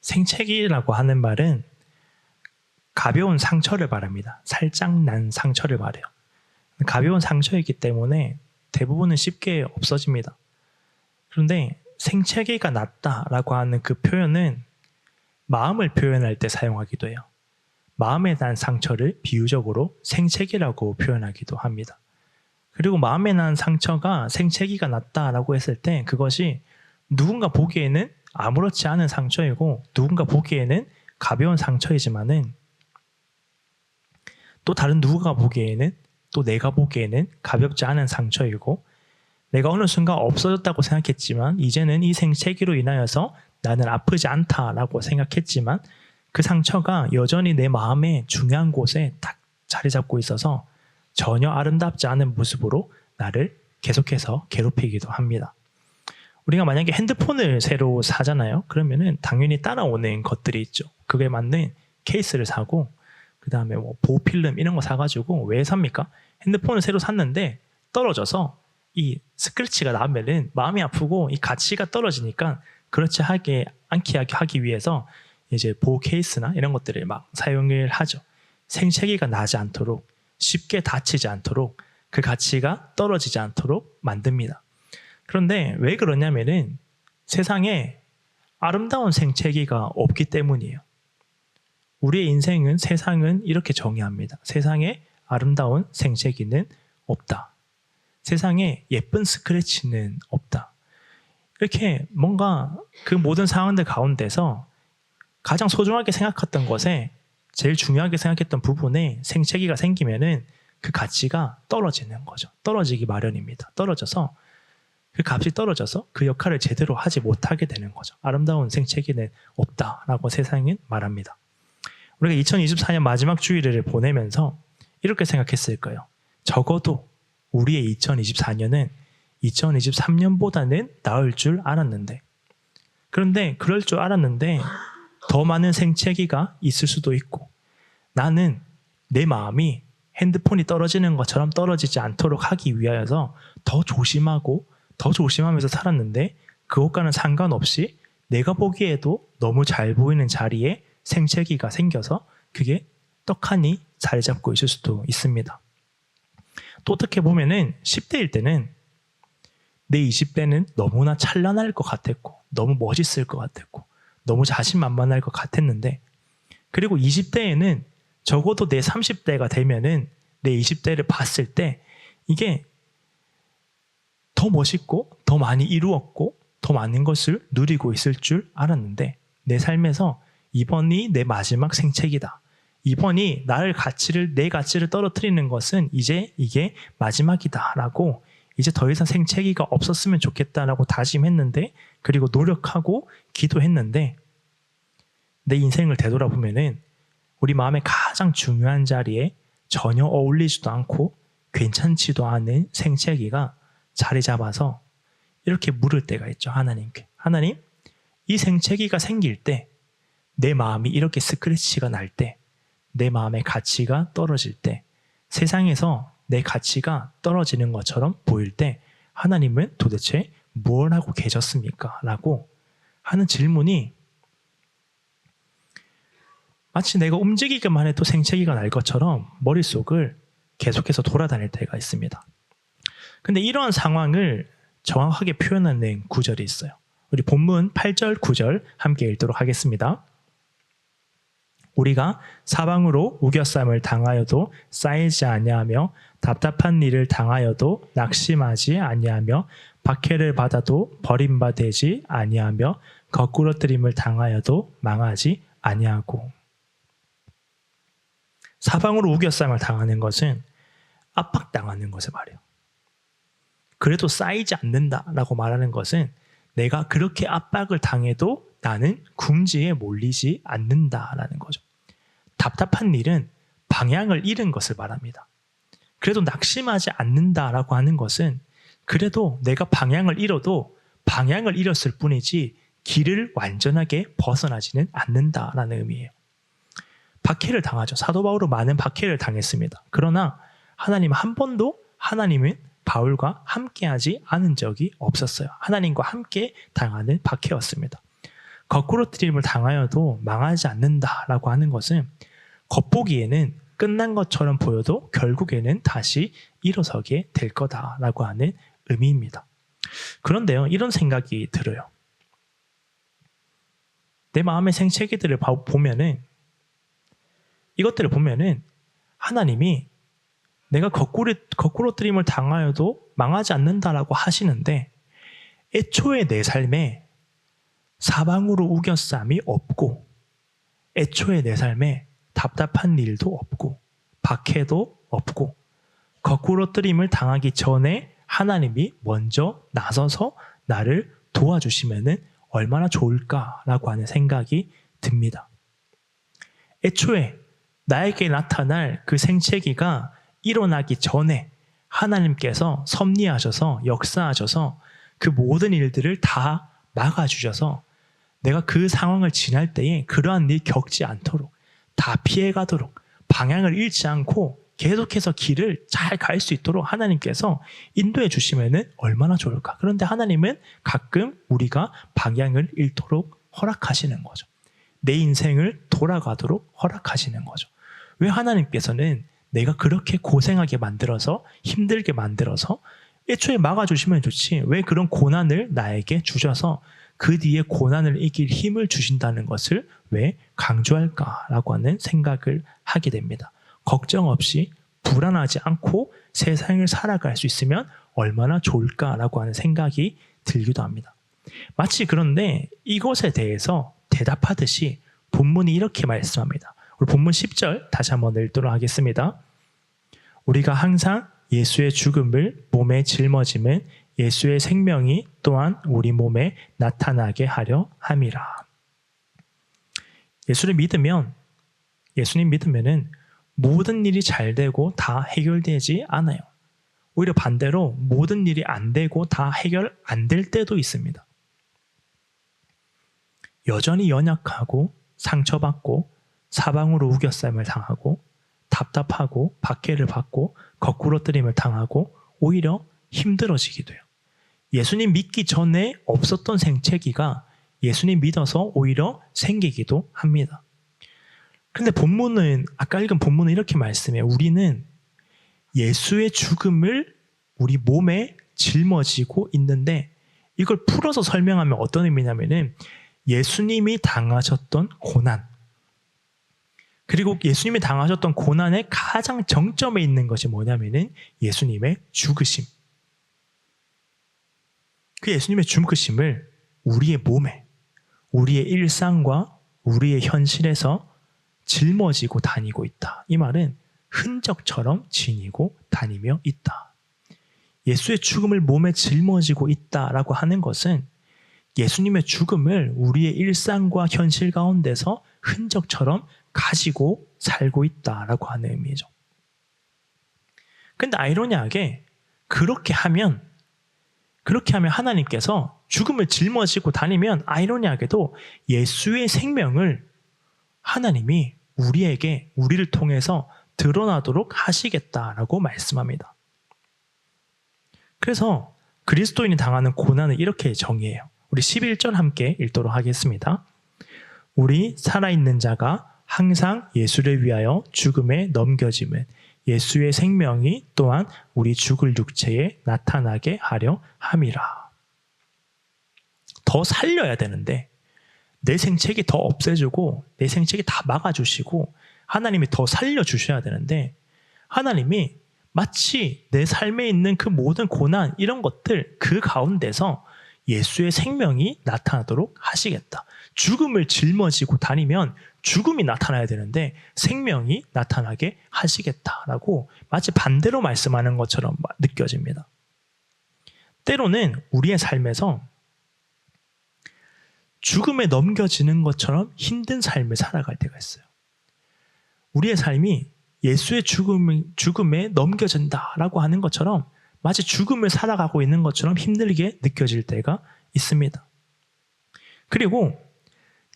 생채기라고 하는 말은 가벼운 상처를 말합니다. 살짝 난 상처를 말해요. 가벼운 상처이기 때문에 대부분은 쉽게 없어집니다. 그런데 생채기가 났다라고 하는 그 표현은 마음을 표현할 때 사용하기도 해요. 마음에 난 상처를 비유적으로 생채기라고 표현하기도 합니다. 그리고 마음에 난 상처가 생채기가 났다라고 했을 때 그것이 누군가 보기에는 아무렇지 않은 상처이고 누군가 보기에는 가벼운 상처이지만은 또 다른 누군가 보기에는 또 내가 보기에는 가볍지 않은 상처이고 내가 어느 순간 없어졌다고 생각했지만 이제는 이 생채기로 인하여서 나는 아프지 않다라고 생각했지만 그 상처가 여전히 내 마음의 중요한 곳에 딱 자리 잡고 있어서 전혀 아름답지 않은 모습으로 나를 계속해서 괴롭히기도 합니다. 우리가 만약에 핸드폰을 새로 사잖아요. 그러면은 당연히 따라오는 것들이 있죠. 그게 맞는 케이스를 사고 그 다음에 뭐 보호필름 이런 거 사가지고 왜 삽니까? 핸드폰을 새로 샀는데 떨어져서 이 스크래치가 나면은 마음이 아프고 이 가치가 떨어지니까 그렇지 않게 하기 위해서 이제 보호 케이스나 이런 것들을 막 사용을 하죠. 생채기가 나지 않도록 쉽게 다치지 않도록 그 가치가 떨어지지 않도록 만듭니다. 그런데 왜 그러냐면은 세상에 아름다운 생채기가 없기 때문이에요. 우리의 인생은 세상은 이렇게 정의합니다. 세상에 아름다운 생채기는 없다. 세상에 예쁜 스크래치는 없다. 이렇게 뭔가 그 모든 상황들 가운데서 가장 소중하게 생각했던 것에 제일 중요하게 생각했던 부분에 생채기가 생기면은 그 가치가 떨어지는 거죠. 떨어지기 마련입니다. 떨어져서 그 값이 떨어져서 그 역할을 제대로 하지 못하게 되는 거죠. 아름다운 생채기는 없다라고 세상은 말합니다. 우리가 2024년 마지막 주일을 보내면서 이렇게 생각했을 거예요. 적어도 우리의 2024년은 2023년보다는 나을 줄 알았는데 그런데 그럴 줄 알았는데 더 많은 생채기가 있을 수도 있고 나는 내 마음이 핸드폰이 떨어지는 것처럼 떨어지지 않도록 하기 위하여서 더 조심하고 더 조심하면서 살았는데 그것과는 상관없이 내가 보기에도 너무 잘 보이는 자리에 생채기가 생겨서 그게 떡하니 자리 잡고 있을 수도 있습니다. 또 어떻게 보면은 10대일 때는 내 20대는 너무나 찬란할 것 같았고 너무 멋있을 것 같았고 너무 자신만만할 것 같았는데 그리고 20대에는 적어도 내 30대가 되면은 내 20대를 봤을 때 이게 더 멋있고 더 많이 이루었고 더 많은 것을 누리고 있을 줄 알았는데 내 삶에서 이번이 내 마지막 생채기다. 이번이 내 가치를 떨어뜨리는 것은 이제 이게 마지막이다라고 이제 더 이상 생채기가 없었으면 좋겠다라고 다짐했는데 그리고 노력하고 기도했는데 내 인생을 되돌아보면은 우리 마음의 가장 중요한 자리에 전혀 어울리지도 않고 괜찮지도 않은 생채기가 자리 잡아서 이렇게 물을 때가 있죠. 하나님께. 하나님, 이 생채기가 생길 때 내 마음이 이렇게 스크래치가 날 때 내 마음의 가치가 떨어질 때 세상에서 내 가치가 떨어지는 것처럼 보일 때 하나님은 도대체 뭘 하고 계셨습니까? 라고 하는 질문이 마치 내가 움직이기만 해도 생채기가 날 것처럼 머릿속을 계속해서 돌아다닐 때가 있습니다. 근데 이러한 상황을 정확하게 표현하는 구절이 있어요. 우리 본문 8절, 9절 함께 읽도록 하겠습니다. 우리가 사방으로 우겨쌈을 당하여도 쌓이지 아니하며 답답한 일을 당하여도 낙심하지 아니하며 박해를 받아도 버림받지 아니하며 거꾸러뜨림을 당하여도 망하지 아니하고. 사방으로 우겨쌈을 당하는 것은 압박당하는 것을 말해요. 그래도 쌓이지 않는다라고 말하는 것은 내가 그렇게 압박을 당해도 나는 궁지에 몰리지 않는다라는 거죠. 답답한 일은 방향을 잃은 것을 말합니다. 그래도 낙심하지 않는다라고 하는 것은 그래도 내가 방향을 잃어도 방향을 잃었을 뿐이지 길을 완전하게 벗어나지는 않는다라는 의미예요. 박해를 당하죠. 사도 바울은 많은 박해를 당했습니다. 그러나 하나님 한 번도 하나님은 바울과 함께하지 않은 적이 없었어요. 하나님과 함께 당하는 박해였습니다. 거꾸로뜨림을 당하여도 망하지 않는다라고 하는 것은 겉보기에는 끝난 것처럼 보여도 결국에는 다시 일어서게 될 거다라고 하는 의미입니다. 그런데요, 이런 생각이 들어요. 내 마음의 생채기들을 보면은, 이것들을 보면은 하나님이 내가 거꾸로뜨림을 당하여도 망하지 않는다라고 하시는데, 애초에 내 삶에 사방으로 우겨쌈이 없고, 애초에 내 삶에 답답한 일도 없고, 박해도 없고, 거꾸로뜨림을 당하기 전에 하나님이 먼저 나서서 나를 도와주시면은 얼마나 좋을까라고 하는 생각이 듭니다. 애초에 나에게 나타날 그 생채기가 일어나기 전에 하나님께서 섭리하셔서 역사하셔서 그 모든 일들을 다 막아주셔서 내가 그 상황을 지날 때에 그러한 일 겪지 않도록, 다 피해가도록, 방향을 잃지 않고 계속해서 길을 잘 갈 수 있도록 하나님께서 인도해 주시면 얼마나 좋을까. 그런데 하나님은 가끔 우리가 방향을 잃도록 허락하시는 거죠. 내 인생을 돌아가도록 허락하시는 거죠. 왜 하나님께서는 내가 그렇게 고생하게 만들어서, 힘들게 만들어서 애초에 막아주시면 좋지, 왜 그런 고난을 나에게 주셔서 그 뒤에 고난을 이길 힘을 주신다는 것을 왜 강조할까라고 하는 생각을 하게 됩니다. 걱정 없이 불안하지 않고 세상을 살아갈 수 있으면 얼마나 좋을까라고 하는 생각이 들기도 합니다. 마치 그런데 이것에 대해서 대답하듯이 본문이 이렇게 말씀합니다. 우리 본문 10절 다시 한번 읽도록 하겠습니다. 우리가 항상 예수의 죽음을 몸에 짊어지면 예수의 생명이 또한 우리 몸에 나타나게 하려 함이라. 예수님 믿으면은 모든 일이 잘 되고 다 해결되지 않아요. 오히려 반대로 모든 일이 안 되고 다 해결 안 될 때도 있습니다. 여전히 연약하고 상처받고 사방으로 우겨쌈을 당하고 답답하고 박해를 받고 거꾸로뜨림을 당하고 오히려 힘들어지기도 해요. 예수님 믿기 전에 없었던 생채기가 예수님 믿어서 오히려 생기기도 합니다. 근데 아까 읽은 본문은 이렇게 말씀해요. 우리는 예수의 죽음을 우리 몸에 짊어지고 있는데, 이걸 풀어서 설명하면 어떤 의미냐면은 예수님이 당하셨던 고난, 그리고 예수님이 당하셨던 고난의 가장 정점에 있는 것이 뭐냐면은 예수님의 죽으심. 그 예수님의 죽으심을 우리의 몸에, 우리의 일상과 우리의 현실에서 짊어지고 다니고 있다. 이 말은 흔적처럼 지니고 다니며 있다. 예수의 죽음을 몸에 짊어지고 있다라고 하는 것은 예수님의 죽음을 우리의 일상과 현실 가운데서 흔적처럼 가지고 살고 있다라고 하는 의미죠. 근데 아이러니하게 그렇게 하면 하나님께서 죽음을 짊어지고 다니면 아이러니하게도 예수의 생명을 하나님이 우리를 통해서 드러나도록 하시겠다라고 말씀합니다. 그래서 그리스도인이 당하는 고난을 이렇게 정의해요. 우리 11절 함께 읽도록 하겠습니다. 우리 살아있는 자가 항상 예수를 위하여 죽음에 넘겨짐은 예수의 생명이 또한 우리 죽을 육체에 나타나게 하려 함이라. 더 살려야 되는데 내 생채기 더 없애주고 내 생채기 다 막아주시고 하나님이 더 살려주셔야 되는데, 하나님이 마치 내 삶에 있는 그 모든 고난, 이런 것들 그 가운데서 예수의 생명이 나타나도록 하시겠다. 죽음을 짊어지고 다니면 죽음이 나타나야 되는데 생명이 나타나게 하시겠다라고 마치 반대로 말씀하는 것처럼 느껴집니다. 때로는 우리의 삶에서 죽음에 넘겨지는 것처럼 힘든 삶을 살아갈 때가 있어요. 우리의 삶이 예수의 죽음에 넘겨진다라고 하는 것처럼 마치 죽음을 살아가고 있는 것처럼 힘들게 느껴질 때가 있습니다. 그리고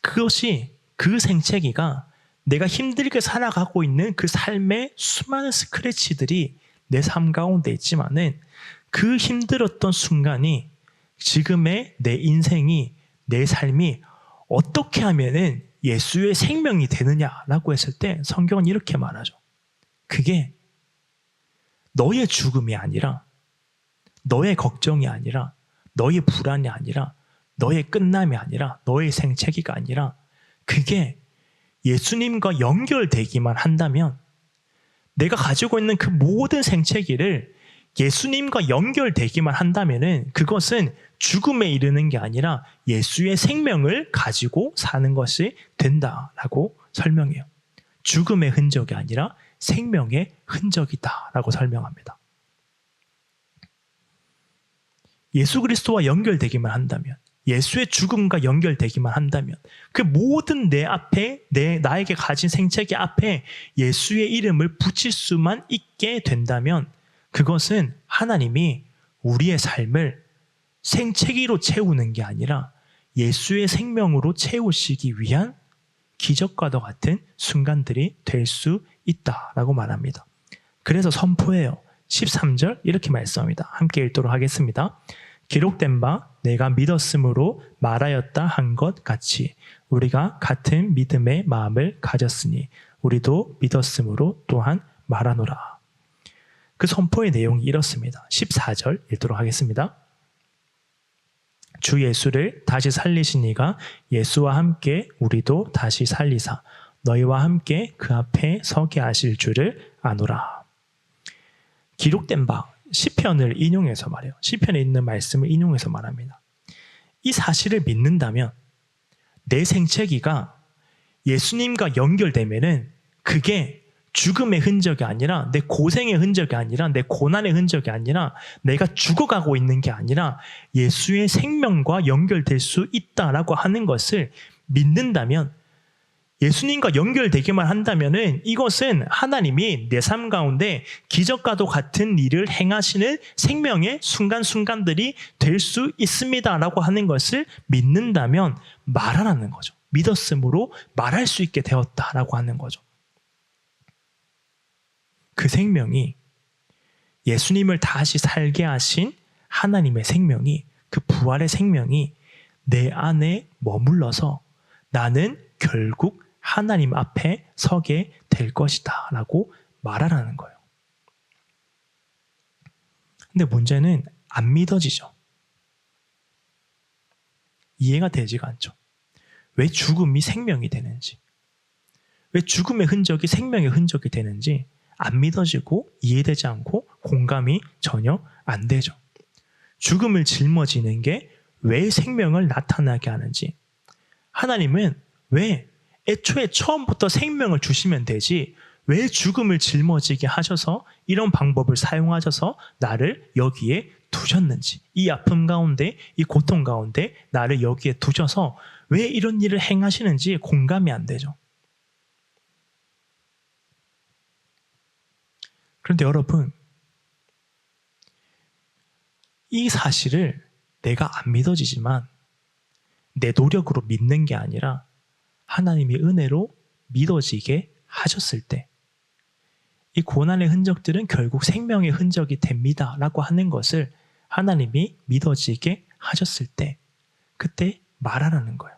그 생채기가 내가 힘들게 살아가고 있는 그 삶의 수많은 스크래치들이 내 삶 가운데 있지만은 그 힘들었던 순간이 지금의 내 인생이, 내 삶이 어떻게 하면은 예수의 생명이 되느냐라고 했을 때 성경은 이렇게 말하죠. 그게 너의 죽음이 아니라, 너의 걱정이 아니라, 너의 불안이 아니라, 너의 끝남이 아니라, 너의 생체기가 아니라, 그게 예수님과 연결되기만 한다면, 내가 가지고 있는 그 모든 생체기를 예수님과 연결되기만 한다면은 그것은 죽음에 이르는 게 아니라 예수의 생명을 가지고 사는 것이 된다라고 설명해요. 죽음의 흔적이 아니라 생명의 흔적이다라고 설명합니다. 예수 그리스도와 연결되기만 한다면, 예수의 죽음과 연결되기만 한다면, 그 모든 내 앞에, 나에게 가진 생체계 앞에 예수의 이름을 붙일 수만 있게 된다면 그것은 하나님이 우리의 삶을 생체기로 채우는 게 아니라 예수의 생명으로 채우시기 위한 기적과도 같은 순간들이 될 수 있다라고 말합니다. 그래서 선포해요. 13절 이렇게 말씀합니다. 함께 읽도록 하겠습니다. 기록된 바 내가 믿었으므로 말하였다 한 것 같이 우리가 같은 믿음의 마음을 가졌으니 우리도 믿었으므로 또한 말하노라. 그 선포의 내용이 이렇습니다. 14절 읽도록 하겠습니다. 주 예수를 다시 살리신 이가 예수와 함께 우리도 다시 살리사 너희와 함께 그 앞에 서게 하실 줄을 아노라. 기록된 바 시편을 인용해서 말해요. 시편에 있는 말씀을 인용해서 말합니다. 이 사실을 믿는다면 내 생체기가 예수님과 연결되면은 그게 죽음의 흔적이 아니라 내 고생의 흔적이 아니라 내 고난의 흔적이 아니라 내가 죽어가고 있는 게 아니라 예수의 생명과 연결될 수 있다라고 하는 것을 믿는다면, 예수님과 연결되기만 한다면은 이것은 하나님이 내 삶 가운데 기적과도 같은 일을 행하시는 생명의 순간순간들이 될 수 있습니다라고 하는 것을 믿는다면 말하라는 거죠. 믿었으므로 말할 수 있게 되었다라고 하는 거죠. 그 생명이 예수님을 다시 살게 하신 하나님의 생명이, 그 부활의 생명이 내 안에 머물러서 나는 결국 하나님 앞에 서게 될 것이다 라고 말하라는 거예요. 근데 문제는 안 믿어지죠. 이해가 되지가 않죠. 왜 죽음이 생명이 되는지, 왜 죽음의 흔적이 생명의 흔적이 되는지 안 믿어지고 이해되지 않고 공감이 전혀 안 되죠. 죽음을 짊어지는 게 왜 생명을 나타나게 하는지, 하나님은 왜 애초에 처음부터 생명을 주시면 되지 왜 죽음을 짊어지게 하셔서 이런 방법을 사용하셔서 나를 여기에 두셨는지, 이 아픔 가운데, 이 고통 가운데 나를 여기에 두셔서 왜 이런 일을 행하시는지 공감이 안 되죠. 그런데 여러분, 이 사실을 내가 안 믿어지지만 내 노력으로 믿는 게 아니라 하나님이 은혜로 믿어지게 하셨을 때, 이 고난의 흔적들은 결국 생명의 흔적이 됩니다 라고 하는 것을 하나님이 믿어지게 하셨을 때, 그때 말하라는 거예요.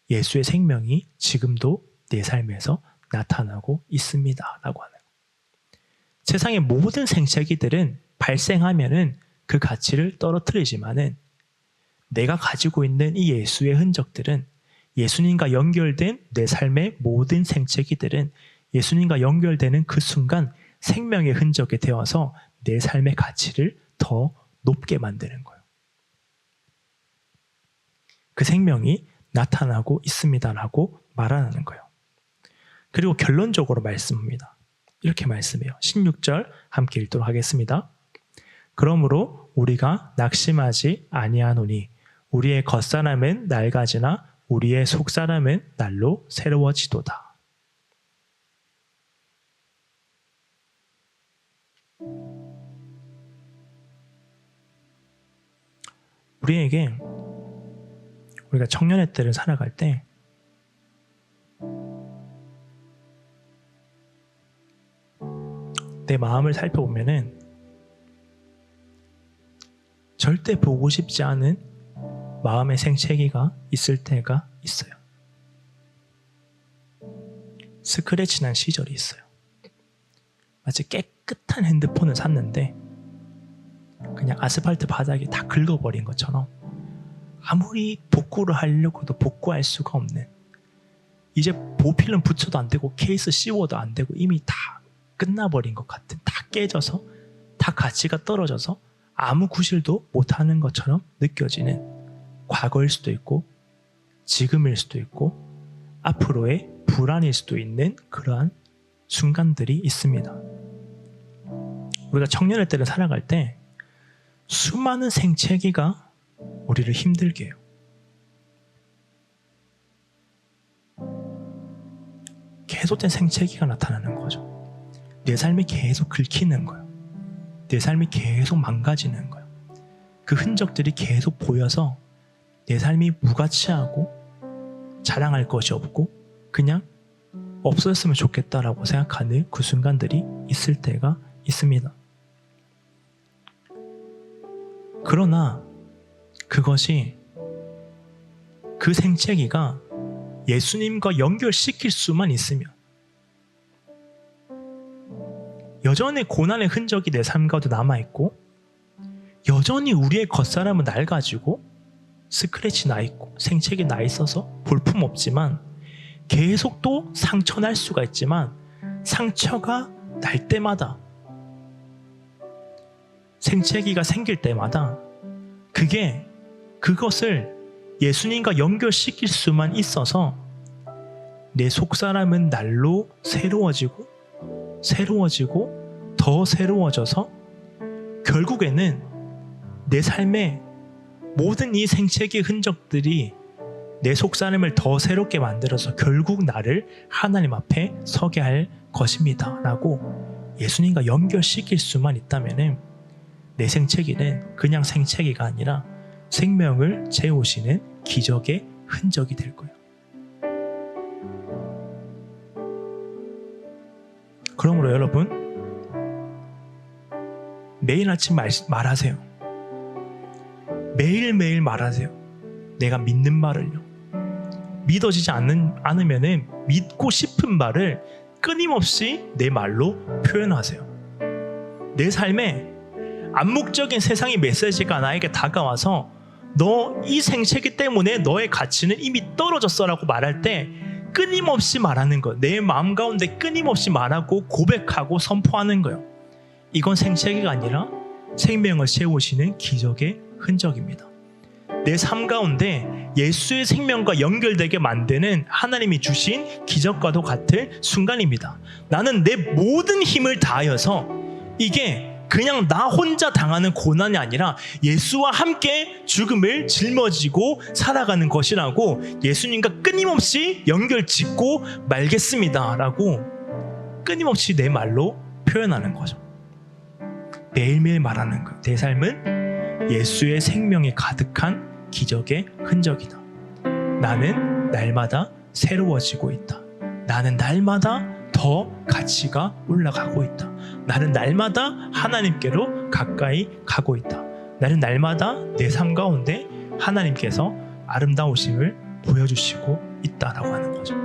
예수의 생명이 지금도 내 삶에서 나타나고 있습니다 라고 하는 거예요. 세상의 모든 생체기들은 발생하면은 그 가치를 떨어뜨리지만은 내가 가지고 있는 이 예수의 흔적들은, 예수님과 연결된 내 삶의 모든 생체기들은 예수님과 연결되는 그 순간 생명의 흔적이 되어서 내 삶의 가치를 더 높게 만드는 거예요. 그 생명이 나타나고 있습니다라고 말하는 거예요. 그리고 결론적으로 말씀합니다. 이렇게 말씀해요. 16절 함께 읽도록 하겠습니다. 그러므로 우리가 낙심하지 아니하노니 우리의 겉사람은 낡아지나 우리의 속사람은 날로 새로워지도다. 우리에게, 우리가 청년의 때를 살아갈 때 내 마음을 살펴보면은 절대 보고 싶지 않은 마음의 생채기가 있을 때가 있어요. 스크래치 난 시절이 있어요. 마치 깨끗한 핸드폰을 샀는데 그냥 아스팔트 바닥에 다 긁어버린 것처럼 아무리 복구를 하려고 해도 복구할 수가 없는, 이제 보필름 붙여도 안 되고 케이스 씌워도 안 되고 이미 다 끝나버린 것 같은, 다 깨져서 다 가치가 떨어져서 아무 구실도 못하는 것처럼 느껴지는 과거일 수도 있고 지금일 수도 있고 앞으로의 불안일 수도 있는 그러한 순간들이 있습니다. 우리가 청년의 때를 살아갈 때 수많은 생채기가 우리를 힘들게 해요. 계속된 생채기가 나타나는 거죠. 내 삶이 계속 긁히는 거예요. 내 삶이 계속 망가지는 거예요. 그 흔적들이 계속 보여서 내 삶이 무가치하고 자랑할 것이 없고 그냥 없어졌으면 좋겠다라고 생각하는 그 순간들이 있을 때가 있습니다. 그러나 그것이, 그 생채기가 예수님과 연결시킬 수만 있으면, 여전히 고난의 흔적이 내 삶 가운데 남아있고 여전히 우리의 겉사람은 낡아지고 스크래치 나있고 생채기 나있어서 볼품없지만 계속 또 상처날 수가 있지만, 상처가 날 때마다, 생채기가 생길 때마다 그것을 예수님과 연결시킬 수만 있어서 내 속사람은 날로 새로워지고 더 새로워져서 결국에는 내 삶의 모든 이 생채기의 흔적들이 내 속사람을 더 새롭게 만들어서 결국 나를 하나님 앞에 서게 할 것입니다 라고 예수님과 연결시킬 수만 있다면 내 생채기는 그냥 생채기가 아니라 생명을 채우시는 기적의 흔적이 될 거예요. 그러므로 여러분, 매일 아침 말하세요. 매일매일 말하세요. 내가 믿는 말을요. 믿어지지 않으면 믿고 싶은 말을 끊임없이 내 말로 표현하세요. 내 삶에 암묵적인 세상의 메시지가 나에게 다가와서 너 이 생채기 때문에 너의 가치는 이미 떨어졌어 라고 말할 때 끊임없이 말하는 거예요. 내 마음 가운데 끊임없이 말하고 고백하고 선포하는 거예요. 이건 생채기가 아니라 생명을 채우시는 기적의 흔적입니다. 내 삶 가운데 예수의 생명과 연결되게 만드는 하나님이 주신 기적과도 같은 순간입니다. 나는 내 모든 힘을 다하여서, 이게 그냥 나 혼자 당하는 고난이 아니라 예수와 함께 죽음을 짊어지고 살아가는 것이라고 예수님과 끊임없이 연결 짓고 말겠습니다 라고 끊임없이 내 말로 표현하는 거죠. 매일매일 말하는 거예요. 내 삶은 예수의 생명이 가득한 기적의 흔적이다. 나는 날마다 새로워지고 있다. 나는 날마다 더 가치가 올라가고 있다. 나는 날마다 하나님께로 가까이 가고 있다. 나는 날마다 내 삶 가운데 하나님께서 아름다우심을 보여주시고 있다라고 하는 거죠.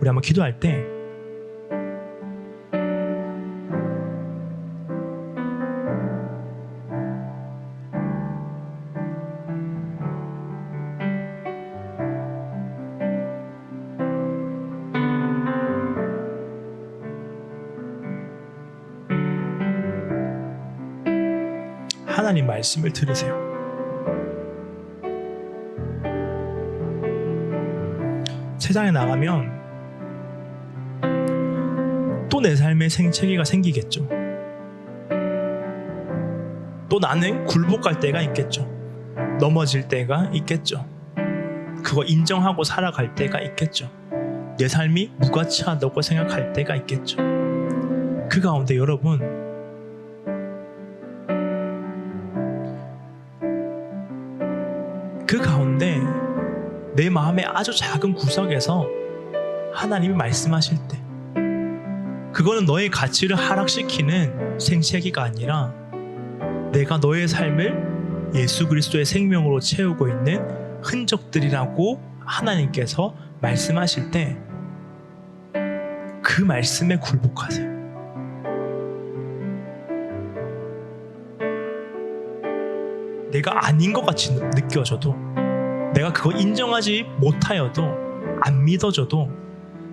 우리 한번 기도할 때 하나님 말씀을 들으세요. 세상에 나가면 또 내 삶에 생채기가 생기겠죠. 또 나는 굴복할 때가 있겠죠. 넘어질 때가 있겠죠. 그거 인정하고 살아갈 때가 있겠죠. 내 삶이 무가치하다고 생각할 때가 있겠죠. 그 가운데 여러분, 그 가운데 내 마음의 아주 작은 구석에서 하나님이 말씀하실 때, 그거는 너의 가치를 하락시키는 생채기가 아니라 내가 너의 삶을 예수 그리스도의 생명으로 채우고 있는 흔적들이라고 하나님께서 말씀하실 때 그 말씀에 굴복하세요. 내가 아닌 것 같이 느껴져도, 내가 그거 인정하지 못하여도, 안 믿어져도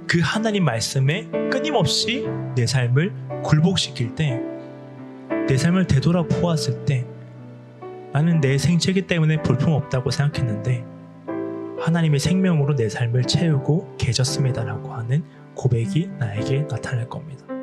그 하나님 말씀에 끊임없이 내 삶을 굴복시킬 때, 내 삶을 되돌아보았을 때 나는 내 생체기 때문에 볼품없다고 생각했는데 하나님의 생명으로 내 삶을 채우고 계셨습니다라고 하는 고백이 나에게 나타날 겁니다.